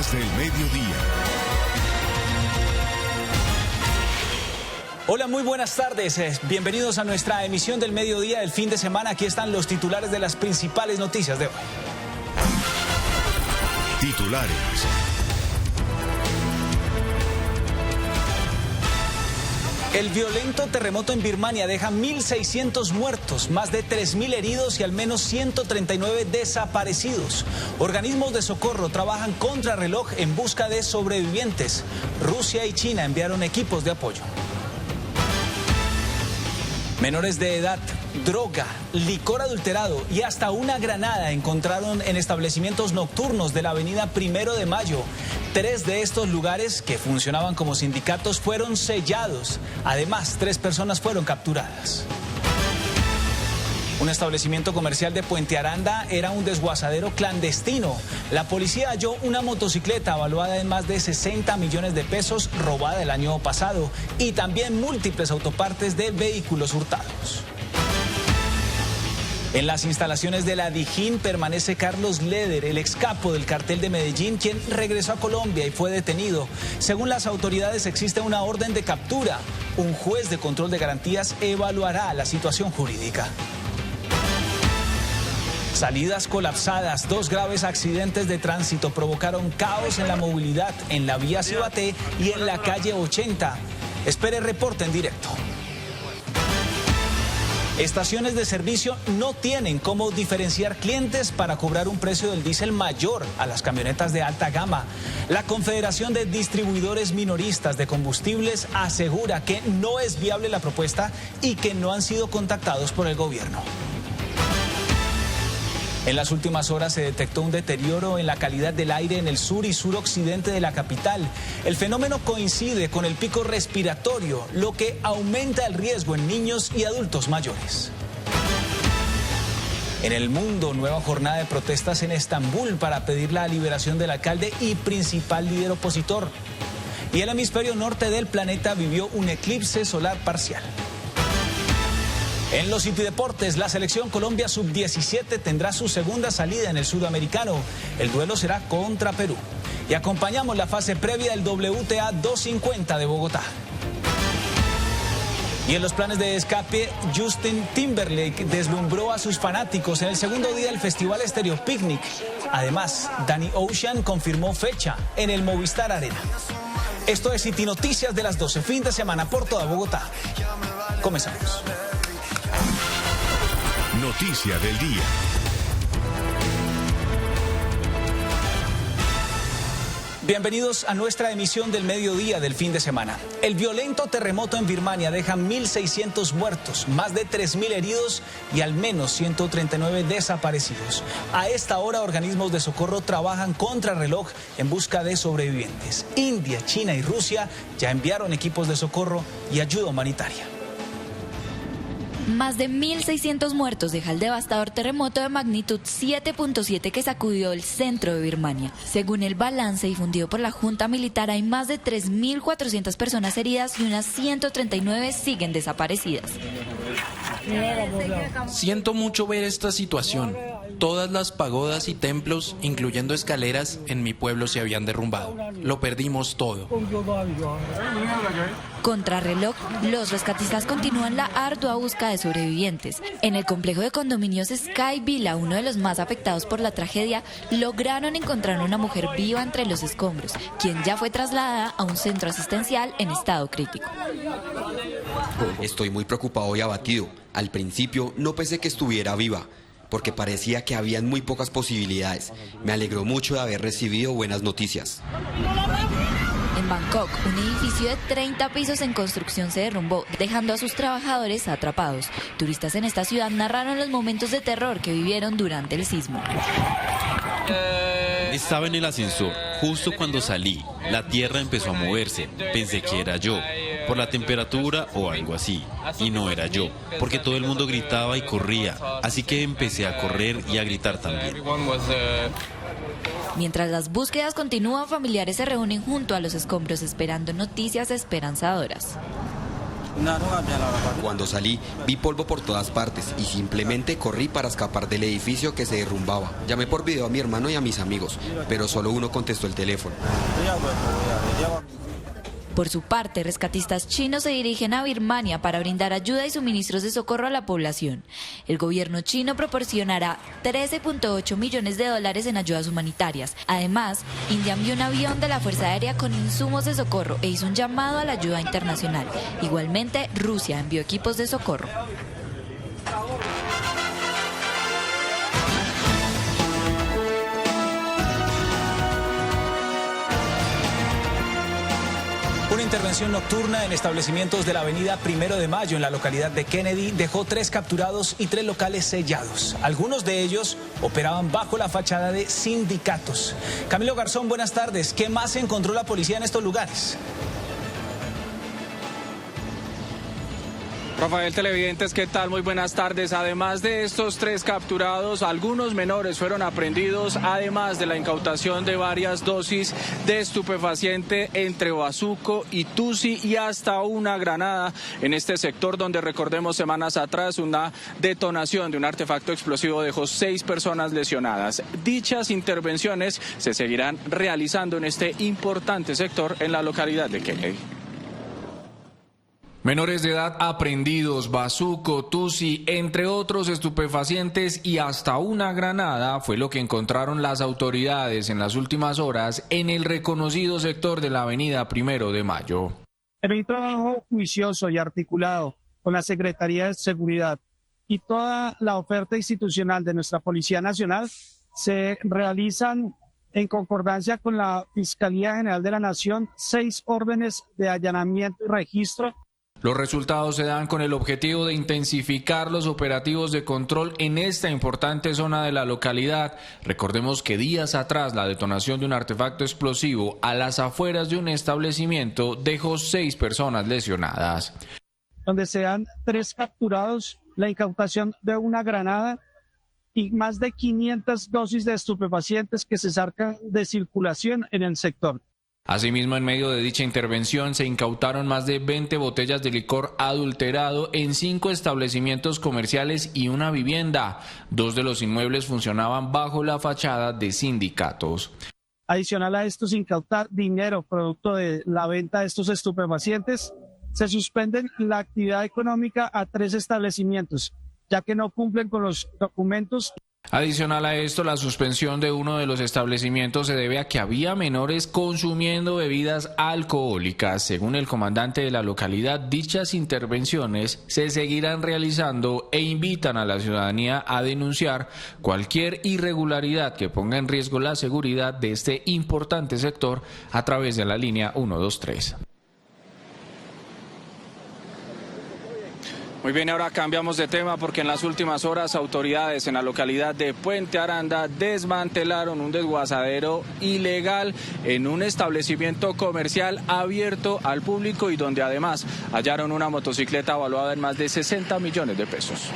Noticias del mediodía. Hola, muy buenas tardes. Bienvenidos a nuestra emisión del mediodía del fin de semana. Aquí están los titulares de las principales noticias de hoy. Titulares. El violento terremoto en Birmania deja 1.600 muertos, más de 3.000 heridos y al menos 139 desaparecidos. Organismos de socorro trabajan contra reloj en busca de sobrevivientes. Rusia y China enviaron equipos de apoyo. Menores de edad, droga, licor adulterado y hasta una granada encontraron en establecimientos nocturnos de la avenida 1 de Mayo. 3 de estos lugares, que funcionaban como sindicatos, fueron sellados. Además, 3 personas fueron capturadas. Un establecimiento comercial de Puente Aranda era un desguazadero clandestino. La policía halló una motocicleta valuada en más de 60 millones de pesos, robada el año pasado, y también múltiples autopartes de vehículos hurtados. En las instalaciones de la Dijín permanece Carlos Leder, el excapo del cartel de Medellín, quien regresó a Colombia y fue detenido. Según las autoridades, existe una orden de captura. Un juez de control de garantías evaluará la situación jurídica. Salidas colapsadas, 2 graves accidentes de tránsito provocaron caos en la movilidad en la vía Cibaté y en la calle 80. Espere reporte en directo. Estaciones de servicio no tienen cómo diferenciar clientes para cobrar un precio del diésel mayor a las camionetas de alta gama. La Confederación de Distribuidores Minoristas de Combustibles asegura que no es viable la propuesta y que no han sido contactados por el gobierno. En las últimas horas se detectó un deterioro en la calidad del aire en el sur y suroccidente de la capital. El fenómeno coincide con el pico respiratorio, lo que aumenta el riesgo en niños y adultos mayores. En el mundo, nueva jornada de protestas en Estambul para pedir la liberación del alcalde y principal líder opositor. Y el hemisferio norte del planeta vivió un eclipse solar parcial. En los Citideportes, la selección Colombia Sub-17 tendrá su segunda salida en el Sudamericano. El duelo será contra Perú. Y acompañamos la fase previa del WTA 250 de Bogotá. Y en los planes de escape, Justin Timberlake deslumbró a sus fanáticos en el segundo día del Festival Stereo Picnic. Además, Danny Ocean confirmó fecha en el Movistar Arena. Esto es City Noticias de las 12, fin de semana por toda Bogotá. Comenzamos. Noticia del día. Bienvenidos a nuestra emisión del mediodía del fin de semana. El violento terremoto en Birmania deja 1.600 muertos, más de 3.000 heridos y al menos 139 desaparecidos. A esta hora, organismos de socorro trabajan contra reloj en busca de sobrevivientes. India, China y Rusia ya enviaron equipos de socorro y ayuda humanitaria. Más de 1.600 muertos deja el devastador terremoto de magnitud 7.7 que sacudió el centro de Birmania. Según el balance difundido por la Junta Militar, hay más de 3.400 personas heridas y unas 139 siguen desaparecidas. Siento mucho ver esta situación. Todas las pagodas y templos, incluyendo escaleras, en mi pueblo se habían derrumbado. Lo perdimos todo. Contrarreloj, los rescatistas continúan la ardua búsqueda de sobrevivientes. En el complejo de condominios Sky Villa, uno de los más afectados por la tragedia, lograron encontrar a una mujer viva entre los escombros, quien ya fue trasladada a un centro asistencial en estado crítico. Estoy muy preocupado y abatido. Al principio no pensé que estuviera viva, porque parecía que habían muy pocas posibilidades. Me alegró mucho de haber recibido buenas noticias. En Bangkok, un edificio de 30 pisos en construcción se derrumbó, dejando a sus trabajadores atrapados. Turistas en esta ciudad narraron los momentos de terror que vivieron durante el sismo. Estaba en el ascensor, justo cuando salí. La tierra empezó a moverse. Pensé que era yo, por la temperatura o algo así. Y no era yo, porque todo el mundo gritaba y corría. Así que empecé a correr y a gritar también. Mientras las búsquedas continúan, familiares se reúnen junto a los escombros esperando noticias esperanzadoras. Cuando salí, vi polvo por todas partes y simplemente corrí para escapar del edificio que se derrumbaba. Llamé por video a mi hermano y a mis amigos, pero solo uno contestó el teléfono. Por su parte, rescatistas chinos se dirigen a Birmania para brindar ayuda y suministros de socorro a la población. El gobierno chino proporcionará $13.8 millones en ayudas humanitarias. Además, India envió un avión de la Fuerza Aérea con insumos de socorro e hizo un llamado a la ayuda internacional. Igualmente, Rusia envió equipos de socorro. Una intervención nocturna en establecimientos de la avenida 1 de Mayo en la localidad de Kennedy dejó 3 capturados y 3 locales sellados. Algunos de ellos operaban bajo la fachada de sindicatos. Camilo Garzón, buenas tardes. ¿Qué más encontró la policía en estos lugares? Rafael, televidentes, ¿qué tal? Muy buenas tardes. Además de estos 3 capturados, algunos menores fueron aprehendidos, además de la incautación de varias dosis de estupefaciente entre bazuco y tusi y hasta una granada en este sector donde, recordemos, semanas atrás una detonación de un artefacto explosivo dejó 6 personas lesionadas. Dichas intervenciones se seguirán realizando en este importante sector en la localidad de Kennedy. Menores de edad aprehendidos, bazuco, tusi, entre otros estupefacientes y hasta una granada fue lo que encontraron las autoridades en las últimas horas en el reconocido sector de la avenida 1 de Mayo. En un trabajo juicioso y articulado con la Secretaría de Seguridad y toda la oferta institucional de nuestra Policía Nacional, se realizan en concordancia con la Fiscalía General de la Nación 6 órdenes de allanamiento y registro. Los resultados se dan con el objetivo de intensificar los operativos de control en esta importante zona de la localidad. Recordemos que días atrás la detonación de un artefacto explosivo a las afueras de un establecimiento dejó 6 personas lesionadas. Donde se dan 3 capturados, la incautación de una granada y más de 500 dosis de estupefacientes que se sacan de circulación en el sector. Asimismo, en medio de dicha intervención se incautaron más de 20 botellas de licor adulterado en 5 establecimientos comerciales y una vivienda. 2 de los inmuebles funcionaban bajo la fachada de sindicatos. Adicional a esto, se incauta dinero producto de la venta de estos estupefacientes. Se suspenden la actividad económica a 3 establecimientos, ya que no cumplen con los documentos. Adicional a esto, la suspensión de uno de los establecimientos se debe a que había menores consumiendo bebidas alcohólicas. Según el comandante de la localidad, dichas intervenciones se seguirán realizando e invitan a la ciudadanía a denunciar cualquier irregularidad que ponga en riesgo la seguridad de este importante sector a través de la línea 123. Muy bien, ahora cambiamos de tema porque en las últimas horas autoridades en la localidad de Puente Aranda desmantelaron un desguazadero ilegal en un establecimiento comercial abierto al público y donde además hallaron una motocicleta valuada en más de 60 millones de pesos.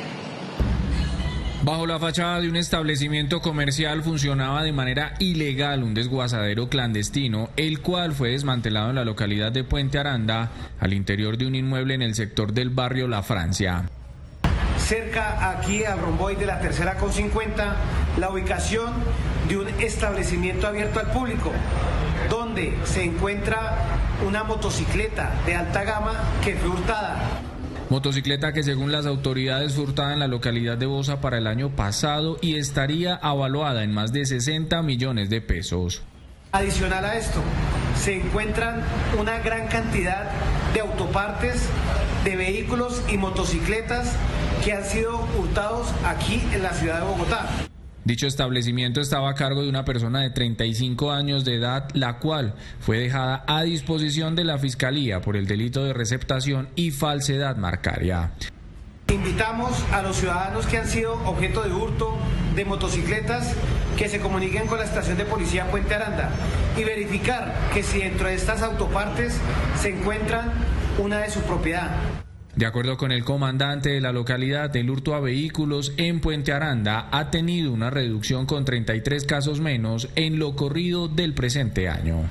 Bajo la fachada de un establecimiento comercial funcionaba de manera ilegal un desguazadero clandestino, el cual fue desmantelado en la localidad de Puente Aranda, al interior de un inmueble en el sector del barrio La Francia. Cerca aquí al romboide de la tercera con 50, la ubicación de un establecimiento abierto al público, donde se encuentra una motocicleta de alta gama que fue hurtada. Motocicleta que según las autoridades fue hurtada en la localidad de Bosa para el año pasado y estaría avaluada en más de 60 millones de pesos. Adicional a esto, se encuentran una gran cantidad de autopartes, de vehículos y motocicletas que han sido hurtados aquí en la ciudad de Bogotá. Dicho establecimiento estaba a cargo de una persona de 35 años de edad, la cual fue dejada a disposición de la Fiscalía por el delito de receptación y falsedad marcaria. Invitamos a los ciudadanos que han sido objeto de hurto de motocicletas que se comuniquen con la estación de policía Puente Aranda y verificar que si dentro de estas autopartes se encuentran una de su propiedad. De acuerdo con el comandante de la localidad, el hurto a vehículos en Puente Aranda ha tenido una reducción con 33 casos menos en lo corrido del presente año.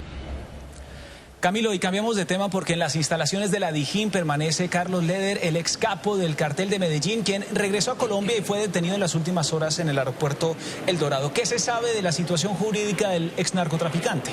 Camilo, y cambiamos de tema porque en las instalaciones de la Dijín permanece Carlos Leder, el ex capo del cartel de Medellín, quien regresó a Colombia y fue detenido en las últimas horas en el aeropuerto El Dorado. ¿Qué se sabe de la situación jurídica del ex narcotraficante?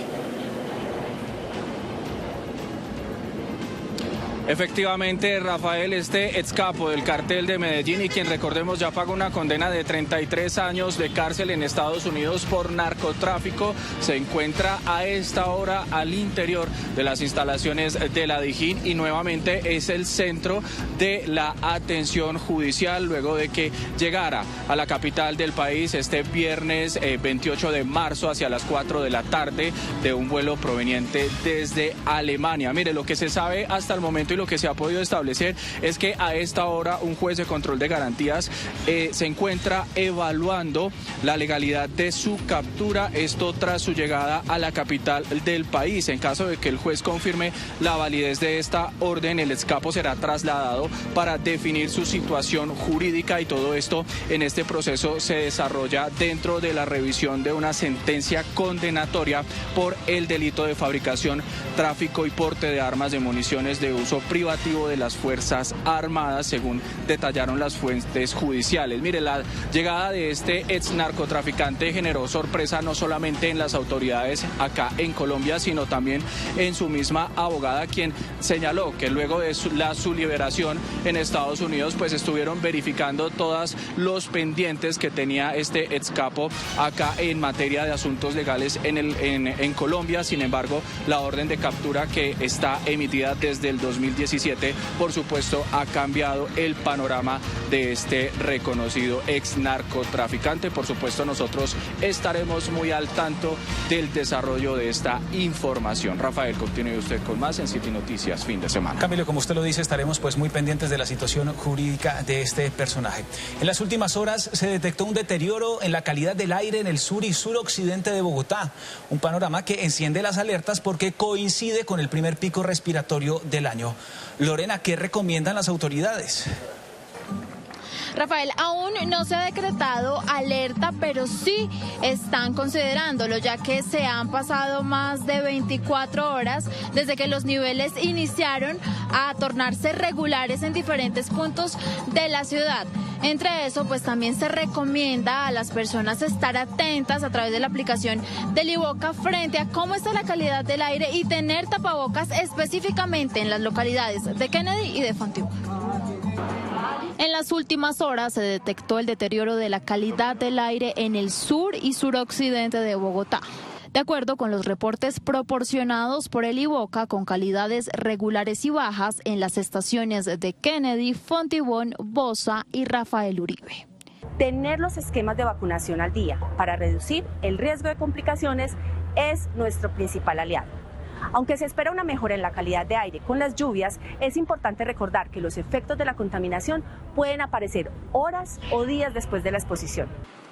Efectivamente, Rafael, este ex capo del cartel de Medellín y quien, recordemos, ya pagó una condena de 33 años de cárcel en Estados Unidos por narcotráfico, se encuentra a esta hora al interior de las instalaciones de la Dijín y nuevamente es el centro de la atención judicial luego de que llegara a la capital del país este viernes 28 de marzo hacia las 4 de la tarde de un vuelo proveniente desde Alemania. Mire, lo que se sabe hasta el momento y lo que se ha podido establecer es que a esta hora un juez de control de garantías se encuentra evaluando la legalidad de su captura, esto tras su llegada a la capital del país. En caso de que el juez confirme la validez de esta orden, el ex capo será trasladado para definir su situación jurídica y todo esto en este proceso se desarrolla dentro de la revisión de una sentencia condenatoria por el delito de fabricación, tráfico y porte de armas de municiones de uso privativo de las Fuerzas Armadas, según detallaron las fuentes judiciales. Mire, la llegada de este ex narcotraficante generó sorpresa no solamente en las autoridades acá en Colombia, sino también en su misma abogada, quien señaló que luego de su liberación en Estados Unidos, pues estuvieron verificando todos los pendientes que tenía este ex capo acá en materia de asuntos legales en Colombia. Sin embargo, la orden de captura que está emitida desde el 2017, por supuesto, ha cambiado el panorama de este reconocido ex narcotraficante. Por supuesto, nosotros estaremos muy al tanto del desarrollo de esta información. Rafael, continúe usted con más en City Noticias fin de semana. Camilo, como usted lo dice, estaremos pues muy pendientes de la situación jurídica de este personaje. En las últimas horas se detectó un deterioro en la calidad del aire en el sur y suroccidente de Bogotá, un panorama que enciende las alertas porque coincide con el primer pico respiratorio del año. Lorena, ¿qué recomiendan las autoridades? Rafael, aún no se ha decretado alerta, pero sí están considerándolo, ya que se han pasado más de 24 horas desde que los niveles iniciaron a tornarse regulares en diferentes puntos de la ciudad. Entre eso, pues también se recomienda a las personas estar atentas a través de la aplicación del iVoca frente a cómo está la calidad del aire y tener tapabocas específicamente en las localidades de Kennedy y de Fontibón. En las últimas horas se detectó el deterioro de la calidad del aire en el sur y suroccidente de Bogotá. De acuerdo con los reportes proporcionados por el iVoca, con calidades regulares y bajas en las estaciones de Kennedy, Fontibón, Bosa y Rafael Uribe. Tener los esquemas de vacunación al día para reducir el riesgo de complicaciones es nuestro principal aliado. Aunque se espera una mejora en la calidad de aire con las lluvias, es importante recordar que los efectos de la contaminación pueden aparecer horas o días después de la exposición.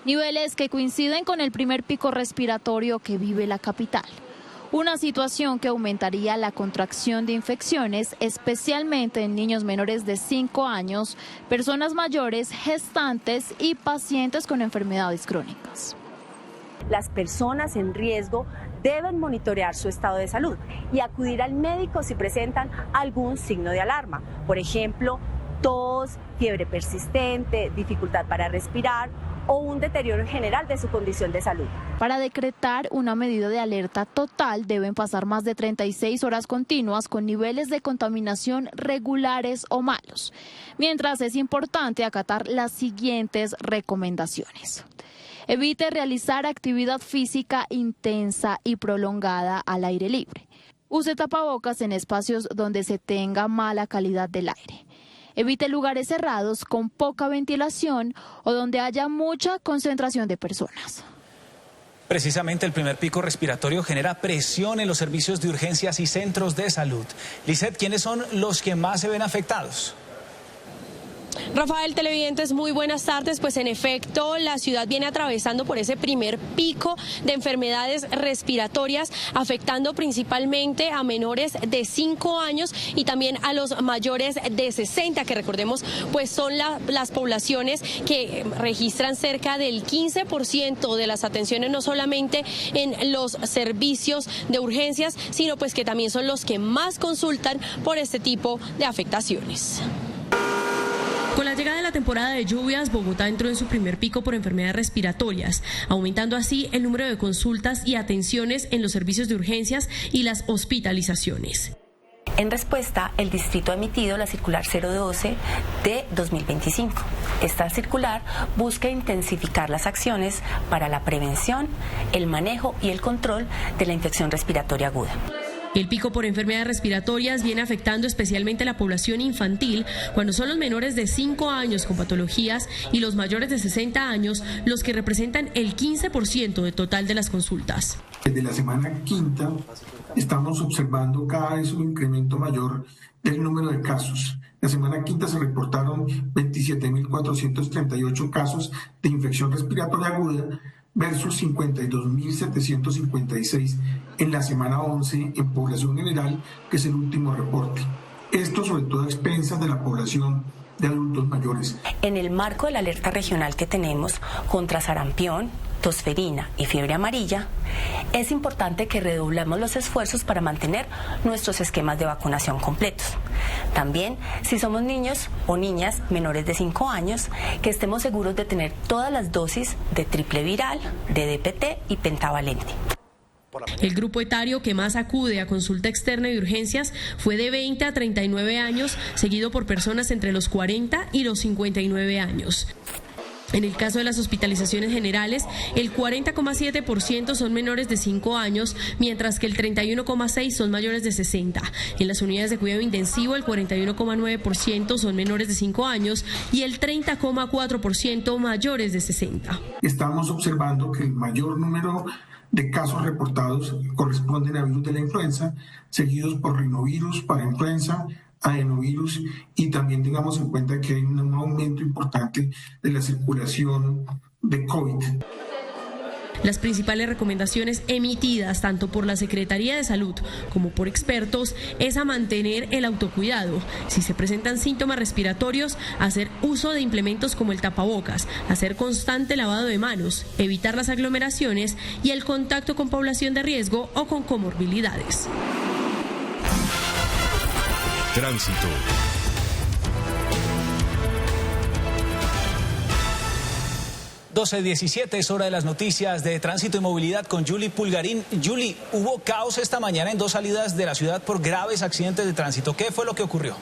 Niveles que coinciden con el primer pico respiratorio que vive la capital. Una situación que aumentaría la contracción de infecciones, especialmente en niños menores de 5 años, personas mayores, gestantes y pacientes con enfermedades crónicas. Las personas en riesgo deben monitorear su estado de salud y acudir al médico si presentan algún signo de alarma. Por ejemplo, tos, fiebre persistente, dificultad para respirar o un deterioro general de su condición de salud. Para decretar una medida de alerta total deben pasar más de 36 horas continuas con niveles de contaminación regulares o malos. Mientras es importante acatar las siguientes recomendaciones. Evite realizar actividad física intensa y prolongada al aire libre. Use tapabocas en espacios donde se tenga mala calidad del aire. Evite lugares cerrados con poca ventilación o donde haya mucha concentración de personas. Precisamente el primer pico respiratorio genera presión en los servicios de urgencias y centros de salud. Lizeth, ¿quiénes son los que más se ven afectados? Rafael, televidentes, muy buenas tardes. Pues en efecto, la ciudad viene atravesando por ese primer pico de enfermedades respiratorias, afectando principalmente a menores de 5 años y también a los mayores de 60, que recordemos pues son las poblaciones que registran cerca del 15% de las atenciones, no solamente en los servicios de urgencias, sino pues que también son los que más consultan por este tipo de afectaciones. Con la llegada de la temporada de lluvias, Bogotá entró en su primer pico por enfermedades respiratorias, aumentando así el número de consultas y atenciones en los servicios de urgencias y las hospitalizaciones. En respuesta, el distrito ha emitido la circular 012 de 2025. Esta circular busca intensificar las acciones para la prevención, el manejo y el control de la infección respiratoria aguda. El pico por enfermedades respiratorias viene afectando especialmente a la población infantil, cuando son los menores de 5 años con patologías y los mayores de 60 años los que representan el 15% del total de las consultas. Desde la semana quinta estamos observando cada vez un incremento mayor del número de casos. La semana quinta se reportaron 27.438 casos de infección respiratoria aguda versus 52.756 en la semana 11 en población general, que es el último reporte. Esto sobre todo a expensas de la población de adultos mayores. En el marco de la alerta regional que tenemos contra sarampión, tosferina y fiebre amarilla, es importante que redoblemos los esfuerzos para mantener nuestros esquemas de vacunación completos. También, si somos niños o niñas menores de 5 años, que estemos seguros de tener todas las dosis de triple viral, de DPT y pentavalente. El grupo etario que más acude a consulta externa de urgencias fue de 20 a 39 años, seguido por personas entre los 40 y los 59 años. En el caso de las hospitalizaciones generales, el 40,7% son menores de 5 años, mientras que el 31,6% son mayores de 60. En las unidades de cuidado intensivo, el 41,9% son menores de 5 años y el 30,4% mayores de 60. Estamos observando que el mayor número de casos reportados corresponden a virus de la influenza, seguidos por rinovirus para influenza, adenovirus, y también tengamos en cuenta que hay un aumento importante de la circulación de COVID. Las principales recomendaciones emitidas tanto por la Secretaría de Salud como por expertos es a mantener el autocuidado. Si se presentan síntomas respiratorios, hacer uso de implementos como el tapabocas, hacer constante lavado de manos, evitar las aglomeraciones y el contacto con población de riesgo o con comorbilidades. Tránsito. (12:17) es hora de las noticias de tránsito y movilidad con Julie Pulgarín. Julie, hubo caos esta mañana en 2 salidas de la ciudad por graves accidentes de tránsito. ¿Qué fue lo que ocurrió?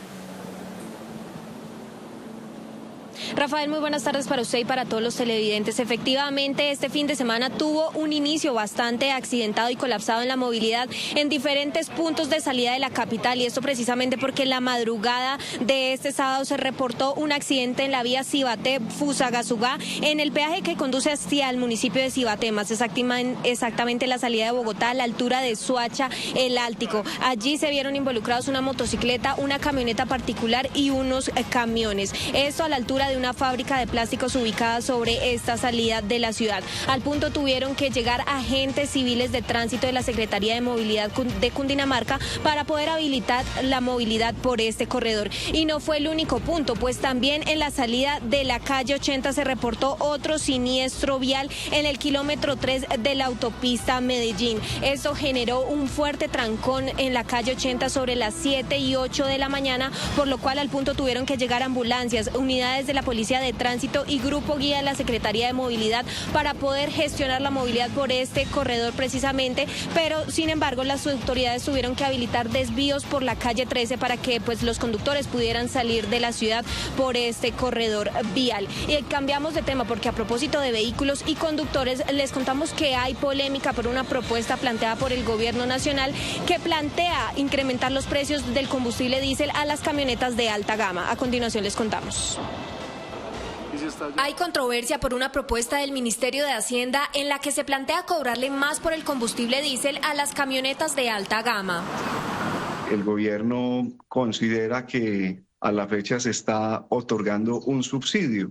Rafael, muy buenas tardes para usted y para todos los televidentes. Efectivamente, este fin de semana tuvo un inicio bastante accidentado y colapsado en la movilidad en diferentes puntos de salida de la capital, y esto precisamente porque en la madrugada de este sábado se reportó un accidente en la vía Cibaté-Fusagasugá, en el peaje que conduce hacia el municipio de Cibaté, más exactamente la salida de Bogotá a la altura de Soacha, el Áltico. Allí se vieron involucrados una motocicleta, una camioneta particular y unos camiones. Esto a la altura de una fábrica de plásticos ubicada sobre esta salida de la ciudad. Al punto tuvieron que llegar agentes civiles de tránsito de la Secretaría de Movilidad de Cundinamarca para poder habilitar la movilidad por este corredor. Y no fue el único punto, pues también en la salida de la calle 80 se reportó otro siniestro vial en el kilómetro 3 de la autopista Medellín. Esto generó un fuerte trancón en la calle 80 sobre las 7 y 8 de la mañana, por lo cual al punto tuvieron que llegar ambulancias, unidades de la Policía de Tránsito y Grupo Guía de la Secretaría de Movilidad para poder gestionar la movilidad por este corredor precisamente, pero sin embargo las autoridades tuvieron que habilitar desvíos por la calle 13 para que pues los conductores pudieran salir de la ciudad por este corredor vial. Y cambiamos de tema porque a propósito de vehículos y conductores les contamos que hay polémica por una propuesta planteada por el gobierno nacional que plantea incrementar los precios del combustible diésel a las camionetas de alta gama. A continuación les contamos. Hay controversia por una propuesta del Ministerio de Hacienda en la que se plantea cobrarle más por el combustible diésel a las camionetas de alta gama. El gobierno considera que a la fecha se está otorgando un subsidio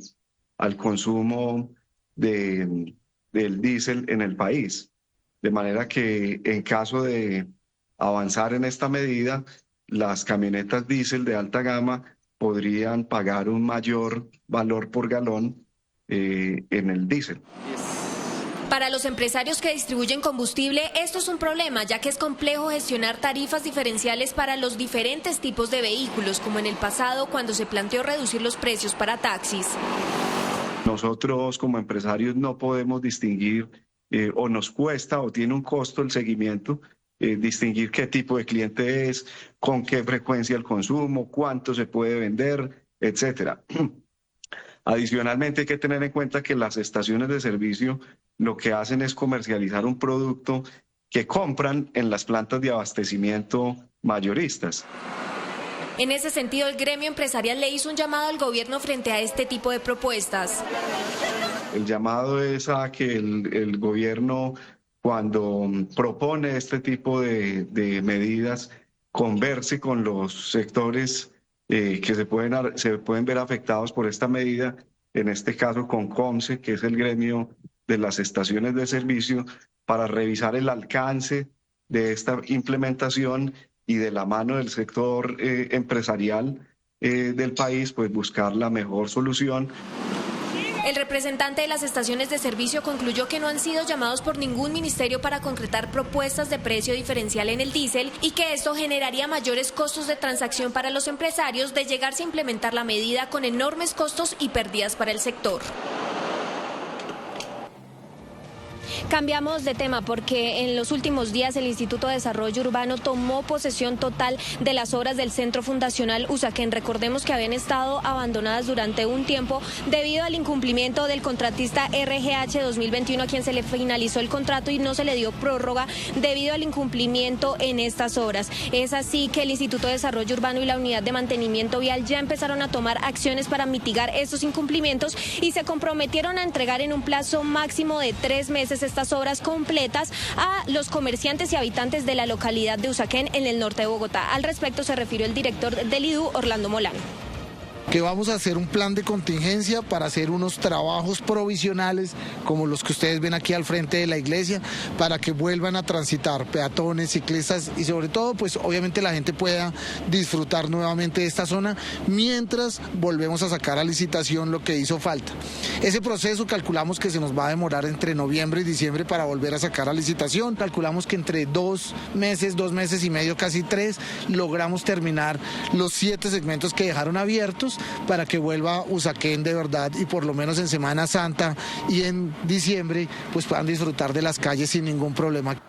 al consumo del diésel en el país. De manera que en caso de avanzar en esta medida, las camionetas diésel de alta gama podrían pagar un mayor valor por galón en el diésel. Para los empresarios que distribuyen combustible, esto es un problema, ya que es complejo gestionar tarifas diferenciales para los diferentes tipos de vehículos, como en el pasado cuando se planteó reducir los precios para taxis. Nosotros como empresarios no podemos distinguir o nos cuesta o tiene un costo el seguimiento, distinguir qué tipo de cliente es, con qué frecuencia el consumo, cuánto se puede vender, etcétera. Adicionalmente hay que tener en cuenta que las estaciones de servicio lo que hacen es comercializar un producto que compran en las plantas de abastecimiento mayoristas. En ese sentido, el gremio empresarial le hizo un llamado al gobierno frente a este tipo de propuestas. El llamado es a que el gobierno, cuando propone este tipo de medidas, converse con los sectores que se pueden ver afectados por esta medida, en este caso con COMSE, que es el gremio de las estaciones de servicio, para revisar el alcance de esta implementación y de la mano del sector empresarial del país, pues buscar la mejor solución. El representante de las estaciones de servicio concluyó que no han sido llamados por ningún ministerio para concretar propuestas de precio diferencial en el diésel y que esto generaría mayores costos de transacción para los empresarios de llegarse a implementar la medida, con enormes costos y pérdidas para el sector. Cambiamos de tema porque en los últimos días el Instituto de Desarrollo Urbano tomó posesión total de las obras del Centro Fundacional Usaquén. Recordemos que habían estado abandonadas durante un tiempo debido al incumplimiento del contratista RGH 2021, a quien se le finalizó el contrato y no se le dio prórroga debido al incumplimiento en estas obras. Es así que el Instituto de Desarrollo Urbano y la Unidad de Mantenimiento Vial ya empezaron a tomar acciones para mitigar estos incumplimientos y se comprometieron a entregar en un plazo máximo de 3 meses estas obras completas a los comerciantes y habitantes de la localidad de Usaquén, en el norte de Bogotá. Al respecto se refirió el director del IDU, Orlando Molano. Que vamos a hacer un plan de contingencia para hacer unos trabajos provisionales como los que ustedes ven aquí al frente de la iglesia, para que vuelvan a transitar peatones, ciclistas y sobre todo pues obviamente la gente pueda disfrutar nuevamente de esta zona mientras volvemos a sacar a licitación lo que hizo falta. Ese proceso calculamos que se nos va a demorar entre noviembre y diciembre para volver a sacar a licitación. Calculamos que entre 2 meses y medio, casi 3, logramos terminar los 7 segmentos que dejaron abiertos, para que vuelva Usaquén de verdad y por lo menos en Semana Santa y en diciembre pues puedan disfrutar de las calles sin ningún problema.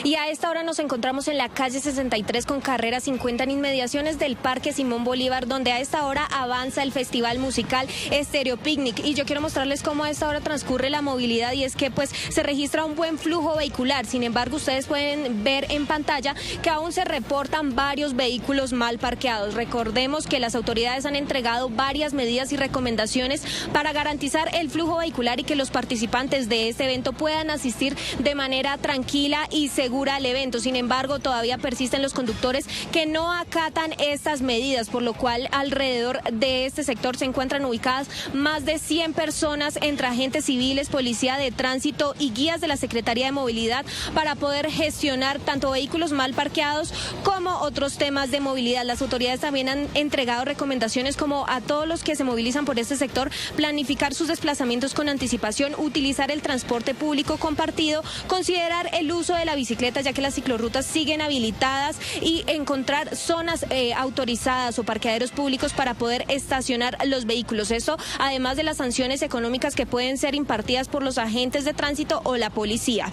Y a esta hora nos encontramos en la calle 63 con carrera 50 en inmediaciones del Parque Simón Bolívar, donde a esta hora avanza el festival musical Estéreo Picnic. Y yo quiero mostrarles cómo a esta hora transcurre la movilidad, y es que pues se registra un buen flujo vehicular. Sin embargo, ustedes pueden ver en pantalla que aún se reportan varios vehículos mal parqueados. Recordemos que las autoridades han entregado varias medidas y recomendaciones para garantizar el flujo vehicular y que los participantes de este evento puedan asistir de manera tranquila y segura al evento. Sin embargo, todavía persisten los conductores que no acatan estas medidas, por lo cual alrededor de este sector se encuentran ubicadas más de 100 personas entre agentes civiles, policía de tránsito y guías de la Secretaría de Movilidad para poder gestionar tanto vehículos mal parqueados como otros temas de movilidad. Las autoridades también han entregado recomendaciones como a todos los que se movilizan por este sector planificar sus desplazamientos con anticipación, utilizar el transporte público compartido, considerar el uso de la bicicleta, ya que las ciclorrutas siguen habilitadas, y encontrar zonas autorizadas o parqueaderos públicos para poder estacionar los vehículos. Esto además de las sanciones económicas que pueden ser impartidas por los agentes de tránsito o la policía.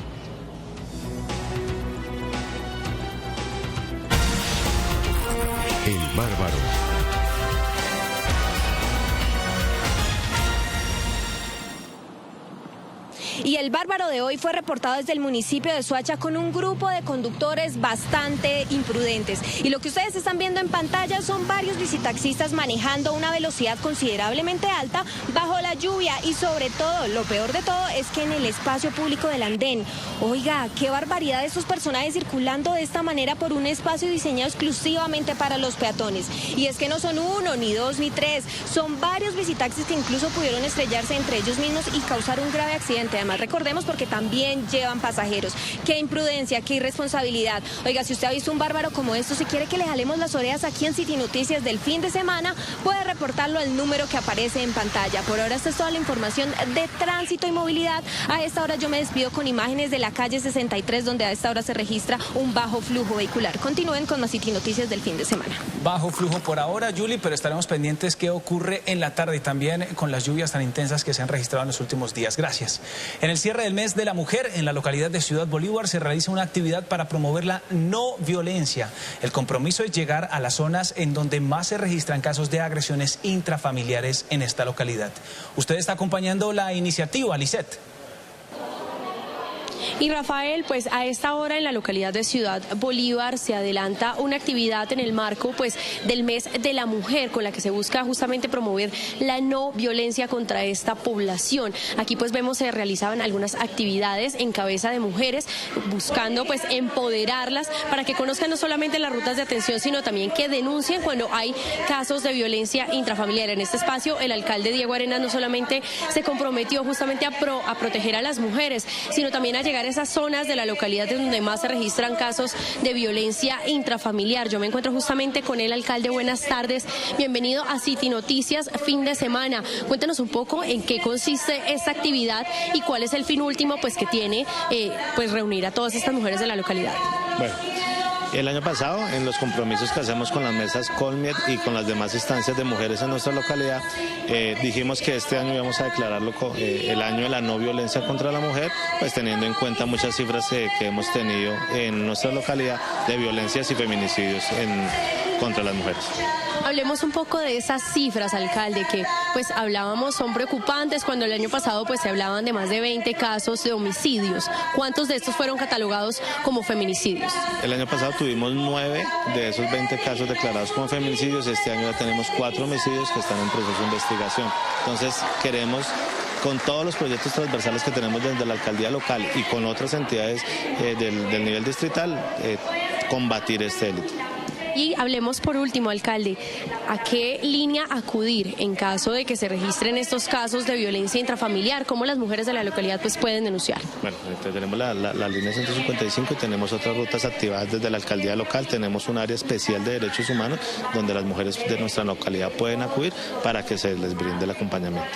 El Bárbaro. Y el bárbaro de hoy fue reportado desde el municipio de Soacha con un grupo de conductores bastante imprudentes. Y lo que ustedes están viendo en pantalla son varios bicitaxistas manejando una velocidad considerablemente alta bajo la lluvia y sobre todo, lo peor de todo es que en el espacio público del andén. Oiga, qué barbaridad estos personajes circulando de esta manera por un espacio diseñado exclusivamente para los peatones. Y es que no son uno, ni dos, ni tres, son varios bicitaxis que incluso pudieron estrellarse entre ellos mismos y causar un grave accidente. Además, recordemos porque también llevan pasajeros. Qué imprudencia, qué irresponsabilidad. Oiga, si usted ha visto un bárbaro como esto, si quiere que le jalemos las orejas aquí en City Noticias del fin de semana, puede reportarlo al número que aparece en pantalla. Por ahora esta es toda la información de tránsito y movilidad. A esta hora yo me despido con imágenes de la calle 63, donde a esta hora se registra un bajo flujo vehicular. Continúen con más City Noticias del fin de semana. Bajo flujo por ahora, Julie, pero estaremos pendientes qué ocurre en la tarde y también con las lluvias tan intensas que se han registrado en los últimos días. Gracias. En el cierre del mes de la mujer, en la localidad de Ciudad Bolívar, se realiza una actividad para promover la no violencia. El compromiso es llegar a las zonas en donde más se registran casos de agresiones intrafamiliares en esta localidad. Usted está acompañando la iniciativa, Lisette. Y Rafael, pues a esta hora en la localidad de Ciudad Bolívar se adelanta una actividad en el marco pues del mes de la mujer, con la que se busca justamente promover la no violencia contra esta población. Aquí pues vemos se realizaban algunas actividades en cabeza de mujeres, buscando pues empoderarlas para que conozcan no solamente las rutas de atención, sino también que denuncien cuando hay casos de violencia intrafamiliar. En este espacio el alcalde Diego Arenas no solamente se comprometió justamente a proteger a las mujeres, sino también a llegar a esas zonas de la localidad donde más se registran casos de violencia intrafamiliar. Yo me encuentro justamente con el alcalde. Buenas tardes, bienvenido a City Noticias fin de semana. Cuéntanos un poco en qué consiste esta actividad y cuál es el fin último pues que tiene pues reunir a todas estas mujeres de la localidad. Bueno, el año pasado, en los compromisos que hacemos con las mesas Colmiet y con las demás instancias de mujeres en nuestra localidad, dijimos que este año íbamos a declararlo el año de la no violencia contra la mujer, pues teniendo en cuenta muchas cifras que hemos tenido en nuestra localidad de violencias y feminicidios contra las mujeres. Hablemos un poco de esas cifras, alcalde, que pues hablábamos son preocupantes cuando el año pasado pues se hablaban de más de 20 casos de homicidios. ¿Cuántos de estos fueron catalogados como feminicidios? El año pasado tuvimos 9 de esos 20 casos declarados como feminicidios. Este año ya tenemos 4 homicidios que están en proceso de investigación. Entonces queremos, con todos los proyectos transversales que tenemos desde la alcaldía local y con otras entidades del nivel distrital, combatir este delito. Y hablemos por último, alcalde, ¿a qué línea acudir en caso de que se registren estos casos de violencia intrafamiliar? ¿Cómo las mujeres de la localidad pues pueden denunciar? Bueno, tenemos la línea 155 y tenemos otras rutas activadas desde la alcaldía local. Tenemos un área especial de derechos humanos donde las mujeres de nuestra localidad pueden acudir para que se les brinde el acompañamiento.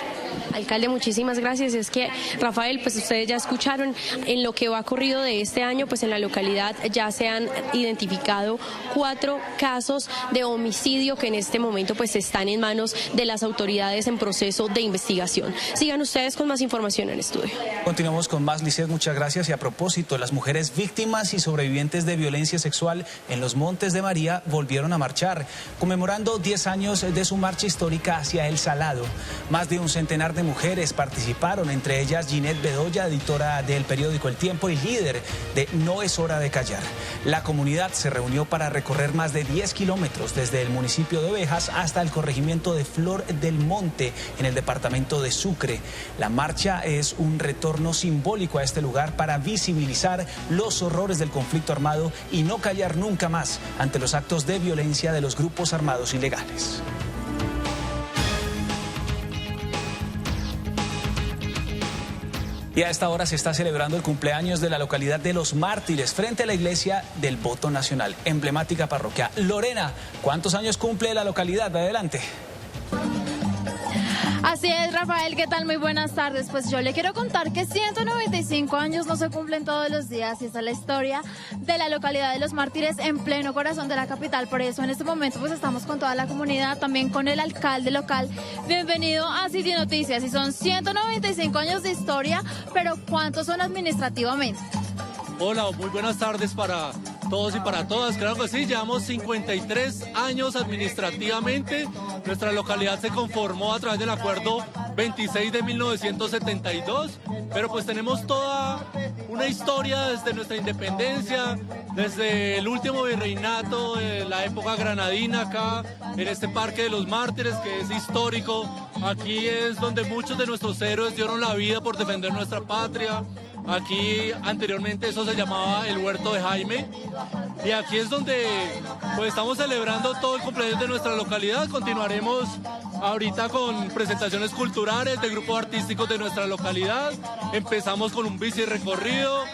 Alcalde, muchísimas gracias. Es que, Rafael, pues ustedes ya escucharon en lo que va ocurrido de este año, pues en la localidad ya se han identificado 4 casos de homicidio que en este momento pues están en manos de las autoridades en proceso de investigación. Sigan ustedes con más información en estudio. Continuamos con más, Lisset, muchas gracias. Y a propósito, las mujeres víctimas y sobrevivientes de violencia sexual en los Montes de María volvieron a marchar, conmemorando 10 años de su marcha histórica hacia El Salado. Más de un centenar de mujeres participaron, entre ellas Ginette Bedoya, editora del periódico El Tiempo y líder de No es hora de callar. La comunidad se reunió para recorrer más de 10 kilómetros desde el municipio de Ovejas hasta el corregimiento de Flor del Monte en el departamento de Sucre. La marcha es un retorno simbólico a este lugar para visibilizar los horrores del conflicto armado y no callar nunca más ante los actos de violencia de los grupos armados ilegales. Y a esta hora se está celebrando el cumpleaños de la localidad de Los Mártires frente a la iglesia del Voto Nacional, emblemática parroquia. Lorena, ¿cuántos años cumple la localidad? Adelante. Así es, Rafael, ¿qué tal? Muy buenas tardes. Pues yo le quiero contar que 195 años no se cumplen todos los días y esa es la historia de la localidad de Los Mártires en pleno corazón de la capital. Por eso en este momento pues estamos con toda la comunidad, también con el alcalde local. Bienvenido a City Noticias. Y son 195 años de historia, pero ¿cuántos son administrativamente? Hola, muy buenas tardes para todos y para todas. Claro que sí, llevamos 53 años administrativamente. Nuestra localidad se conformó a través del acuerdo 26 de 1972, pero pues tenemos toda una historia desde nuestra independencia, desde el último virreinato, de la época granadina acá, en este Parque de los Mártires, que es histórico. Aquí es donde muchos de nuestros héroes dieron la vida por defender nuestra patria. Aquí anteriormente eso se llamaba el Huerto de Jaime, y aquí es donde pues estamos celebrando todo el cumpleaños de nuestra localidad. Continuaremos ahorita con presentaciones culturales de grupos artísticos de nuestra localidad. Empezamos con un bici recorrido,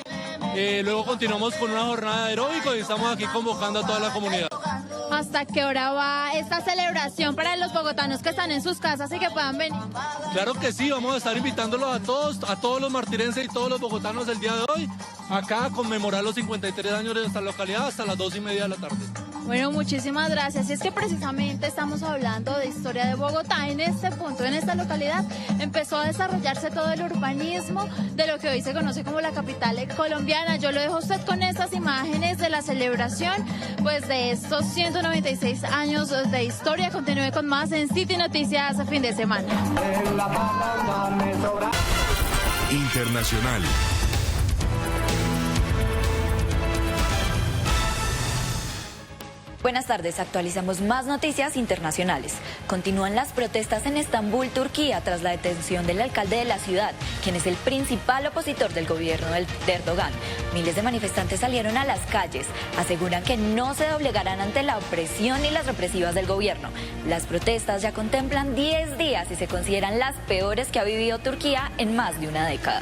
luego continuamos con una jornada de aeróbico y estamos aquí convocando a toda la comunidad. ¿Hasta qué hora va esta celebración para los bogotanos que están en sus casas y que puedan venir? Claro que sí, vamos a estar invitándolos a todos los martirenses y todos los bogotanos el día de hoy, acá a conmemorar los 53 años de nuestra localidad hasta las 2:30 de la tarde. Bueno, muchísimas gracias. Y es que precisamente estamos hablando de historia de Bogotá. En este punto, en esta localidad, empezó a desarrollarse todo el urbanismo de lo que hoy se conoce como la capital colombiana. Yo lo dejo a usted con estas imágenes de la celebración, pues de estos 196 años de historia. Continúe con más en City Noticias fin de semana. Internacional. Buenas tardes, actualizamos más noticias internacionales. Continúan las protestas en Estambul, Turquía, tras la detención del alcalde de la ciudad, quien es el principal opositor del gobierno de Erdogan. Miles de manifestantes salieron a las calles, aseguran que no se doblegarán ante la opresión y las represivas del gobierno. Las protestas ya contemplan 10 días y se consideran las peores que ha vivido Turquía en más de una década.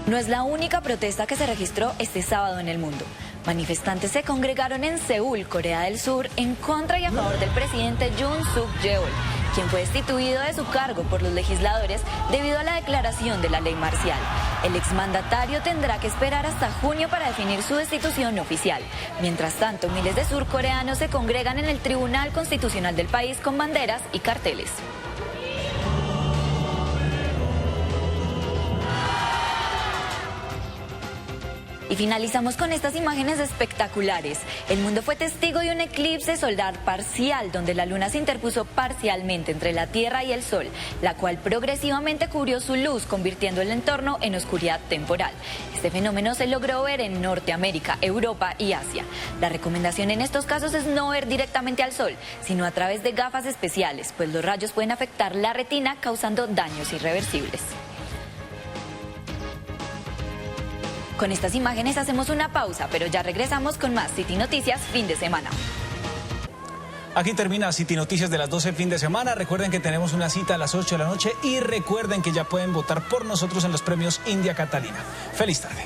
No es la única protesta que se registró este sábado en el mundo. Manifestantes se congregaron en Seúl, Corea del Sur, en contra y a favor del presidente Yoon Suk Yeol, quien fue destituido de su cargo por los legisladores debido a la declaración de la ley marcial. El exmandatario tendrá que esperar hasta junio para definir su destitución oficial. Mientras tanto, miles de surcoreanos se congregan en el Tribunal Constitucional del país con banderas y carteles. Y finalizamos con estas imágenes espectaculares. El mundo fue testigo de un eclipse solar parcial, donde la luna se interpuso parcialmente entre la Tierra y el Sol, la cual progresivamente cubrió su luz, convirtiendo el entorno en oscuridad temporal. Este fenómeno se logró ver en Norteamérica, Europa y Asia. La recomendación en estos casos es no ver directamente al Sol, sino a través de gafas especiales, pues los rayos pueden afectar la retina, causando daños irreversibles. Con estas imágenes hacemos una pausa, pero ya regresamos con más City Noticias fin de semana. Aquí termina City Noticias de las 12 fin de semana. Recuerden que tenemos una cita a las 8 de la noche y recuerden que ya pueden votar por nosotros en los premios India Catalina. Feliz tarde.